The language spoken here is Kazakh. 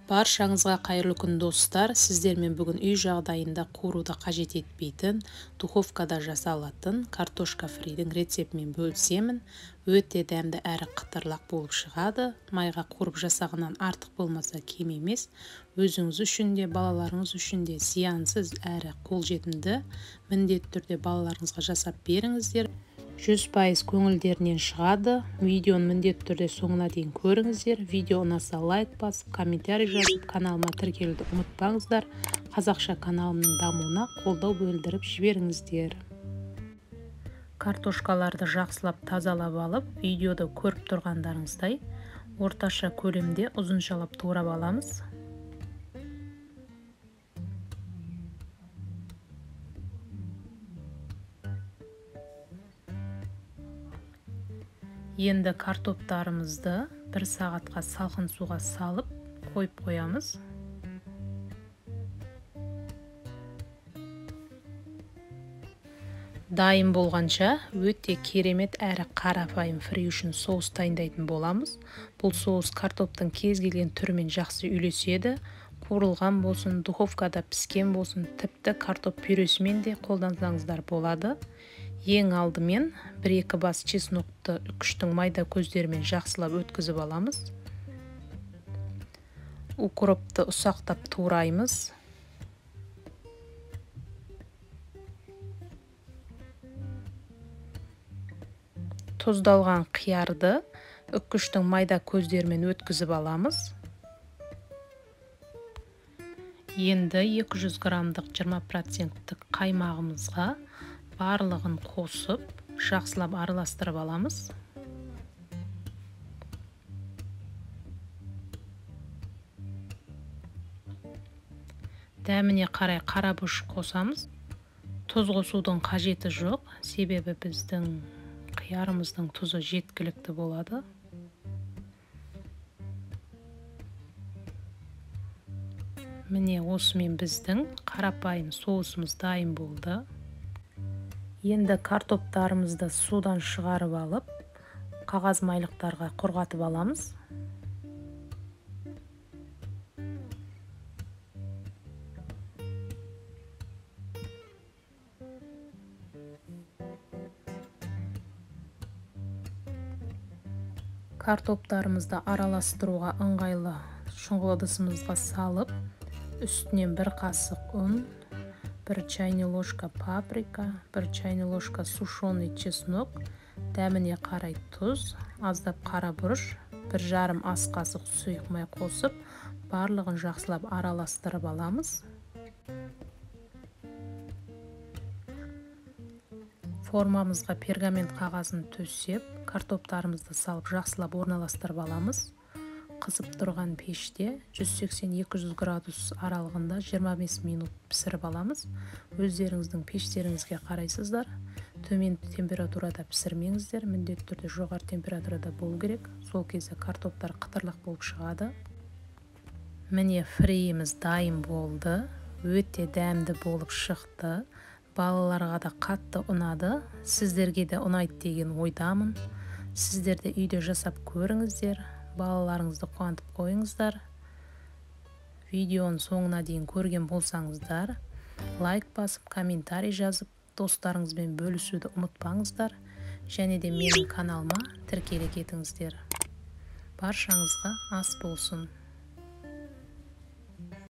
Баршаңызға қайырлы күн достар. Сіздермен бүгін үй жағдайында қуыруды қажет етпейтін, духовкада жасалатын картошка фридің рецептімен бөлісемін. Өте дәмді әрі қытырлақ болып шығады. Майға қуырып жасағынан артық болмаса кем емес. Өзіңіз үшін де, балаларыңыз үшін де зиянсыз әрі қолжетімді. Міндетті түрде балаларыңызға жасап беріңіздер. 100% көңілдерінен шығады. Видеоны міндетті түрде соңына дейін көріңіздер. Видео ұнаса лайк басып, комментарий жазып, каналыма тіркелуді ұмытпаңыздар. Қазақша каналымның дамуына қолдау білдіріп жіберіңіздер. Картошкаларды жақсылап тазалап алып, видеода көріп тұрғандарыңыздай орташа көлемде ұзыншалап турап аламыз. Енді картоптарымызды 1 сағатқа салқын суға салып қойып қоямыз. Дайын болғанша өте керемет әрі қарапайым фри үшін соус дайындайтын боламыз. Бұл соус картоптың кез келген түрімен жақсы үйлеседі. Қуырылған болсын, духовкада піскен болсын, тіпті картоп пюресімен де қолдансаңыздар болады. Ең алдымен 1-2 бас чеснокты үкіштің майда көздерімен жақсылап өткізіп аламыз. Укропты ұсақтап тураймыз. Тұздалған қиярды үкіштің майда көздерімен өткізіп аламыз. Енді 200 грамдық 20% қаймағымызға барлығын қосып, жақсылап араластырып аламыз. Дәміне қарай қарабұш қосамыз. Тұз қосудың қажеті жоқ, себебі біздің қиярымыздың тұзы жеткілікті болады. Міне осымен біздің қарапайым соусымыз дайын болды. Енді картоптарымызды судан шығарып алып, қағаз майлықтарға құрғатып аламыз. Картоптарымызды араластыруға ыңғайлы шұңғыл ыдысымызға салып, үстінен 1 қасық ұн, 1 чайный ложка паприка, 1 чайный ложка сушеный чеснок, дәміне қарай тұз, аздап қарабұрыш, 1,5 ас қасық сұйық май қосып, барлығын жақсылап араластырып аламыз. Формамызға пергамент қағазын төсеп, картоптарымызды салып жақсылап орналастырып аламыз. Қызып тұрған пеште 180-200 градус аралығында 25 минут пісіріп аламыз. Өздеріңіздің пештеріңізге қарайсыздар. Төмен температурада пісірмеңіздер, міндетті түрде жоғары температурада болу керек. Сол кезде картоптар қытырлақ болып шығады. Міне фриіміз дайын болды. Өте дәмді болып шықты. Балаларға да қатты ұнады. Сіздерге де ұнайды деген ойдамын. Сіздер де үйде жасап көріңіздер. Балаларыңызды қуантып қойыңыздар. Видеоның соңына дейін көрген болсаңыздар, лайк басып, комментарий жазып, достарыңызбен бөлісуді ұмытпаңыздар. Және де менің каналыма тіркеле кетіңіздер. Баршаңызға ас болсын.